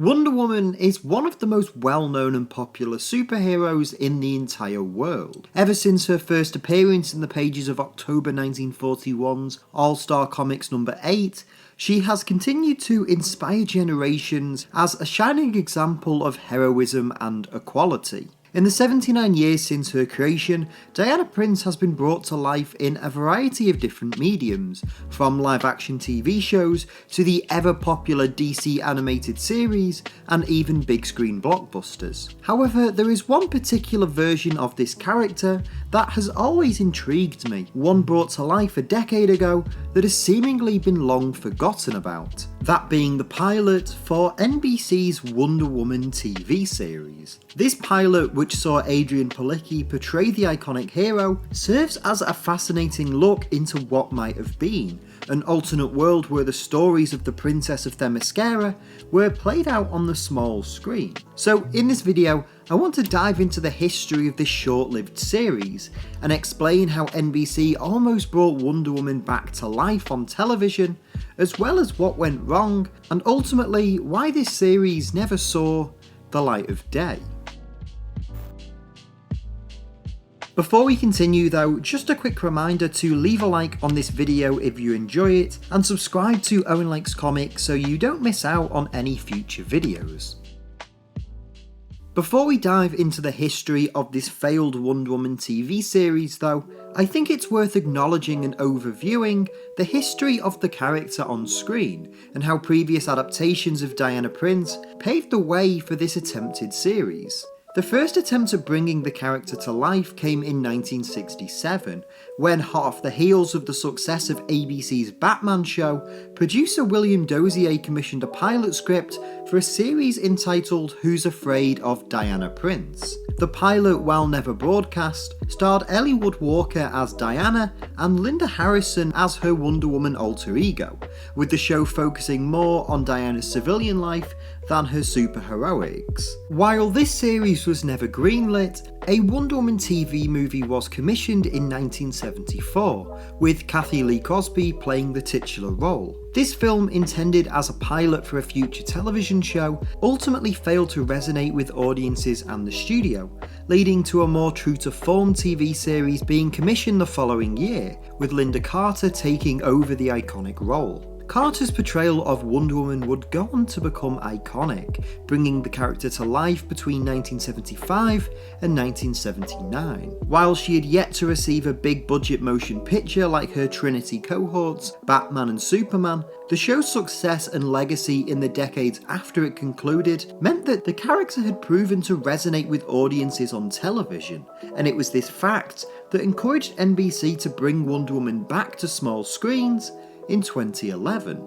Wonder Woman is one of the most well-known and popular superheroes in the entire world. Ever since her first appearance in the pages of October 1941's All-Star Comics number 8, she has continued to inspire generations as a shining example of heroism and equality. In the 79 years since her creation, Diana Prince has been brought to life in a variety of different mediums, from live-action TV shows to the ever-popular DC animated series and even big-screen blockbusters. However, there is one particular version of this character that has always intrigued me, one brought to life a decade ago that has seemingly been long forgotten about. That being the pilot for NBC's Wonder Woman TV series. This pilot, which saw Adrianne Palicki portray the iconic hero, serves as a fascinating look into what might have been, an alternate world where the stories of the Princess of Themyscira were played out on the small screen. So in this video, I want to dive into the history of this short-lived series and explain how NBC almost brought Wonder Woman back to life on television, as well as what went wrong, and ultimately why this series never saw the light of day. Before we continue though, just a quick reminder to leave a like on this video if you enjoy it, and subscribe to Owen Likes Comics so you don't miss out on any future videos. Before we dive into the history of this failed Wonder Woman TV series though, I think it's worth acknowledging and overviewing the history of the character on screen, and how previous adaptations of Diana Prince paved the way for this attempted series. The first attempt at bringing the character to life came in 1967, when, hot off the heels of the success of ABC's Batman show, producer William Dozier commissioned a pilot script for a series entitled Who's Afraid of Diana Prince. The pilot, while never broadcast, starred Ellie Wood Walker as Diana and Linda Harrison as her Wonder Woman alter ego, with the show focusing more on Diana's civilian life than her superheroics. While this series was never greenlit, a Wonder Woman TV movie was commissioned in 1974, with Kathy Lee Cosby playing the titular role. This film, intended as a pilot for a future television show, ultimately failed to resonate with audiences and the studio, leading to a more true-to-form TV series being commissioned the following year, with Linda Carter taking over the iconic role. Carter's portrayal of Wonder Woman would go on to become iconic, bringing the character to life between 1975 and 1979. While she had yet to receive a big budget motion picture like her Trinity cohorts, Batman and Superman, the show's success and legacy in the decades after it concluded meant that the character had proven to resonate with audiences on television, and it was this fact that encouraged NBC to bring Wonder Woman back to small screens in 2011.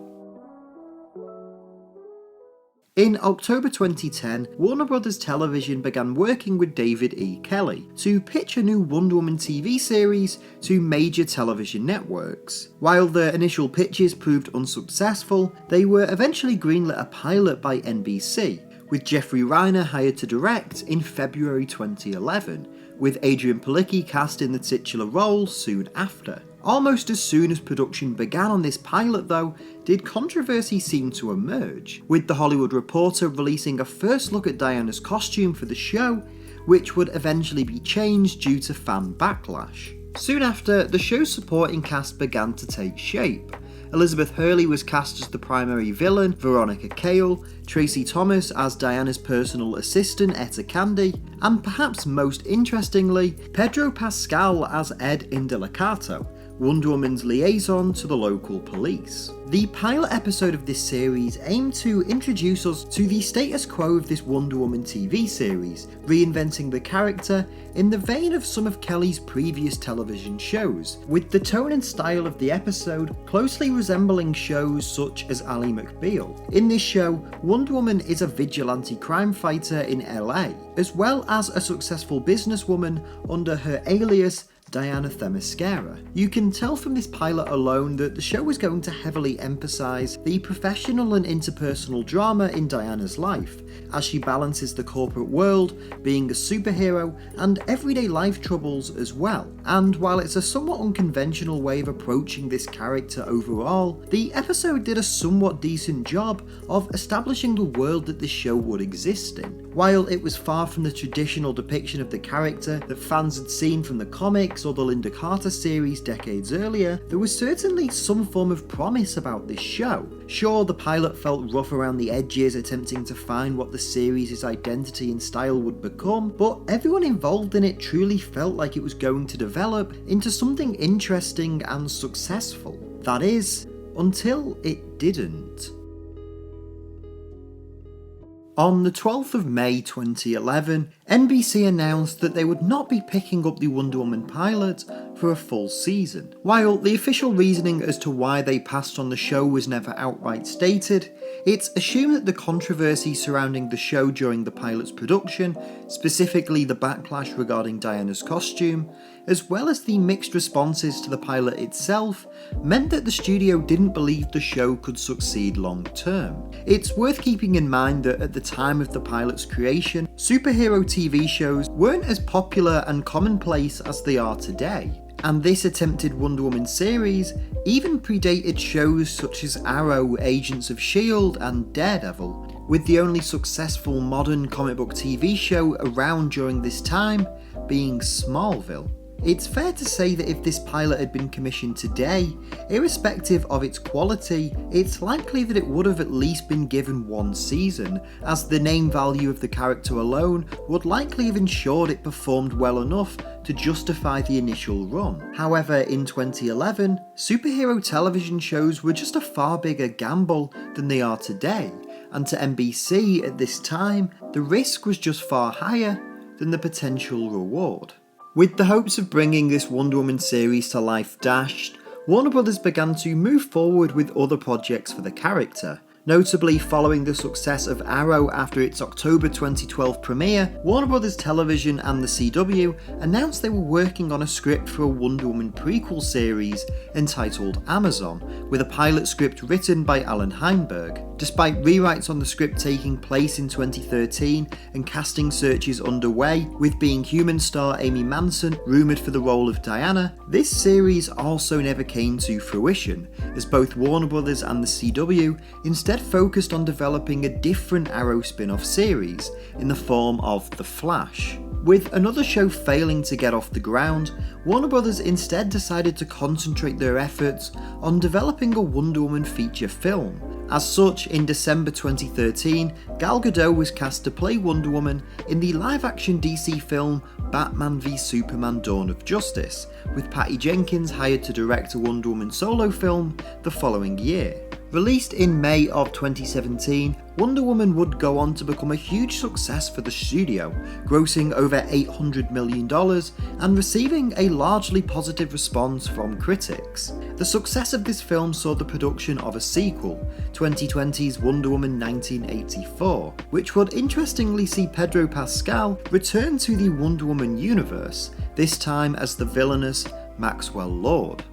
In October 2010, Warner Bros. Television began working with David E. Kelley to pitch a new Wonder Woman TV series to major television networks. While their initial pitches proved unsuccessful, they were eventually greenlit a pilot by NBC, with Jeffrey Reiner hired to direct in February 2011, with Adrianne Palicki cast in the titular role soon after. Almost as soon as production began on this pilot though, did controversy seem to emerge, with The Hollywood Reporter releasing a first look at Diana's costume for the show, which would eventually be changed due to fan backlash. Soon after, the show's supporting cast began to take shape. Elizabeth Hurley was cast as the primary villain, Veronica Cale, Tracy Thomas as Diana's personal assistant Etta Candy, and perhaps most interestingly, Pedro Pascal as Ed Indelicato, Wonder Woman's liaison to the local police. The pilot episode of this series aimed to introduce us to the status quo of this Wonder Woman TV series, reinventing the character in the vein of some of Kelley's previous television shows, with the tone and style of the episode closely resembling shows such as Ally McBeal. In this show, Wonder Woman is a vigilante crime fighter in LA, as well as a successful businesswoman under her alias Diana Themyscira. You can tell from this pilot alone that the show was going to heavily emphasise the professional and interpersonal drama in Diana's life, as she balances the corporate world, being a superhero, and everyday life troubles as well. And while it's a somewhat unconventional way of approaching this character overall, the episode did a somewhat decent job of establishing the world that this show would exist in. While it was far from the traditional depiction of the character that fans had seen from the comics or the Linda Carter series decades earlier, there was certainly some form of promise about this show. Sure, the pilot felt rough around the edges, attempting to find what the series' identity and style would become, but everyone involved in it truly felt like it was going to develop into something interesting and successful. That is, until it didn't. On the 12th of May 2011, NBC announced that they would not be picking up the Wonder Woman pilot for a full season. While the official reasoning as to why they passed on the show was never outright stated, it's assumed that the controversy surrounding the show during the pilot's production, specifically the backlash regarding Diana's costume, as well as the mixed responses to the pilot itself, meant that the studio didn't believe the show could succeed long term. It's worth keeping in mind that at the time of the pilot's creation, superhero TV shows weren't as popular and commonplace as they are today. And this attempted Wonder Woman series even predated shows such as Arrow, Agents of S.H.I.E.L.D. and Daredevil, with the only successful modern comic book TV show around during this time being Smallville. It's fair to say that if this pilot had been commissioned today, irrespective of its quality, it's likely that it would have at least been given one season, as the name value of the character alone would likely have ensured it performed well enough to justify the initial run. However, in 2011, superhero television shows were just a far bigger gamble than they are today, and to NBC at this time, the risk was just far higher than the potential reward. With the hopes of bringing this Wonder Woman series to life dashed, Warner Bros. Began to move forward with other projects for the character. Notably, following the success of Arrow after its October 2012 premiere, Warner Bros. Television and the CW announced they were working on a script for a Wonder Woman prequel series entitled Amazon, with a pilot script written by Alan Heinberg. Despite rewrites on the script taking place in 2013 and casting searches underway, with Being Human star Amy Manson rumoured for the role of Diana, this series also never came to fruition, as both Warner Bros. And the CW instead focused on developing a different Arrow spin-off series in the form of The Flash. With another show failing to get off the ground, Warner Bros. Instead decided to concentrate their efforts on developing a Wonder Woman feature film. As such, in December 2013, Gal Gadot was cast to play Wonder Woman in the live-action DC film Batman v Superman: Dawn of Justice, with Patty Jenkins hired to direct a Wonder Woman solo film the following year. Released in May of 2017, Wonder Woman would go on to become a huge success for the studio, grossing over $800 million and receiving a largely positive response from critics. The success of this film saw the production of a sequel, 2020's Wonder Woman 1984, which would interestingly see Pedro Pascal return to the Wonder Woman universe, this time as the villainous Maxwell Lord.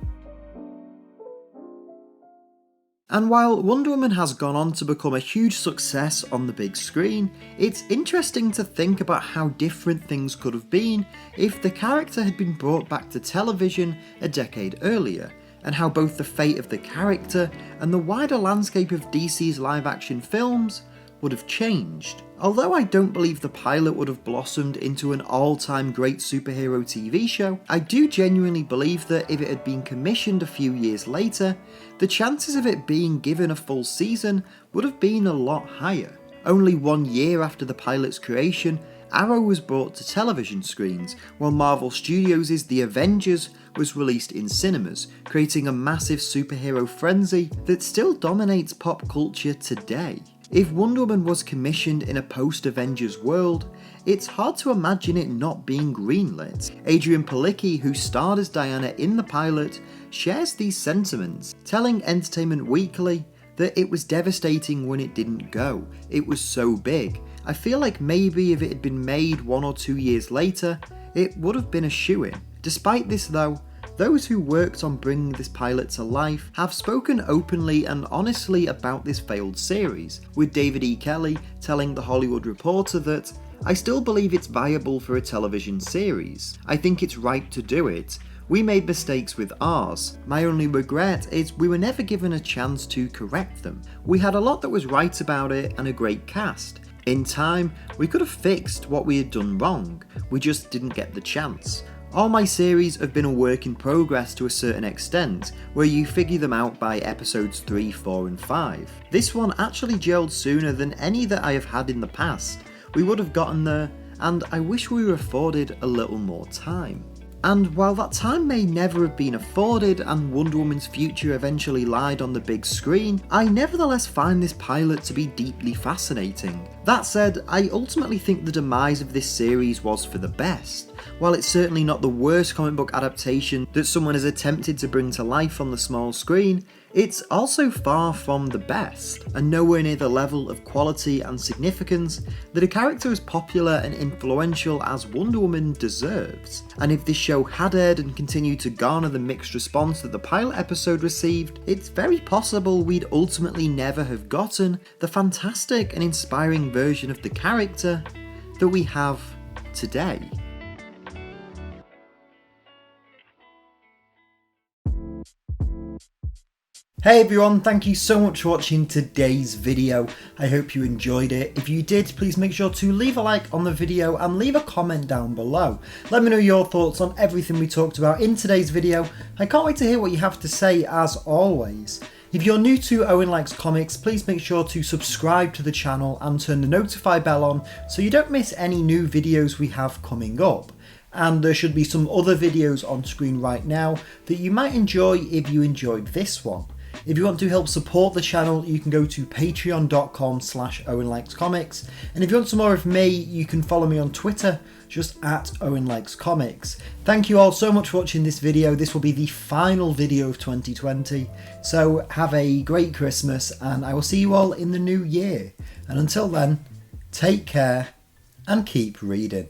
And while Wonder Woman has gone on to become a huge success on the big screen, it's interesting to think about how different things could have been if the character had been brought back to television a decade earlier, and how both the fate of the character and the wider landscape of DC's live-action films would have changed. Although I don't believe the pilot would have blossomed into an all-time great superhero TV show, I do genuinely believe that if it had been commissioned a few years later, the chances of it being given a full season would have been a lot higher. Only 1 year after the pilot's creation, Arrow was brought to television screens, while Marvel Studios' The Avengers was released in cinemas, creating a massive superhero frenzy that still dominates pop culture today. If Wonder Woman was commissioned in a post-Avengers world, it's hard to imagine it not being greenlit. Adrianne Palicki, who starred as Diana in the pilot, shares these sentiments, telling Entertainment Weekly that it was devastating when it didn't go. It was so big. I feel like maybe if it had been made 1 or 2 years later, it would have been a shoo-in. Despite this though, those who worked on bringing this pilot to life have spoken openly and honestly about this failed series, with David E. Kelley telling The Hollywood Reporter that, "I still believe it's viable for a television series. I think it's right to do it. We made mistakes with ours. My only regret is we were never given a chance to correct them. We had a lot that was right about it and a great cast. In time, we could have fixed what we had done wrong. We just didn't get the chance. All my series have been a work in progress to a certain extent, where you figure them out by episodes 3, 4 and 5. This one actually gelled sooner than any that I have had in the past. We would have gotten there, and I wish we were afforded a little more time." And while that time may never have been afforded and Wonder Woman's future eventually lied on the big screen, I nevertheless find this pilot to be deeply fascinating. That said, I ultimately think the demise of this series was for the best. While it's certainly not the worst comic book adaptation that someone has attempted to bring to life on the small screen, it's also far from the best, and nowhere near the level of quality and significance that a character as popular and influential as Wonder Woman deserves. And if this show had aired and continued to garner the mixed response that the pilot episode received, it's very possible we'd ultimately never have gotten the fantastic and inspiring version of the character that we have today. Hey everyone, thank you so much for watching today's video. I hope you enjoyed it. If you did, please make sure to leave a like on the video and leave a comment down below. Let me know your thoughts on everything we talked about in today's video. I can't wait to hear what you have to say as always. If you're new to Owen Likes Comics, please make sure to subscribe to the channel and turn the notify bell on so you don't miss any new videos we have coming up. And there should be some other videos on screen right now that you might enjoy if you enjoyed this one. If you want to help support the channel, you can go to patreon.com/OwenLikesComics. And if you want some more of me, you can follow me on Twitter, just at OwenLikesComics. Thank you all so much for watching this video. This will be the final video of 2020. So have a great Christmas, and I will see you all in the new year. And until then, take care and keep reading.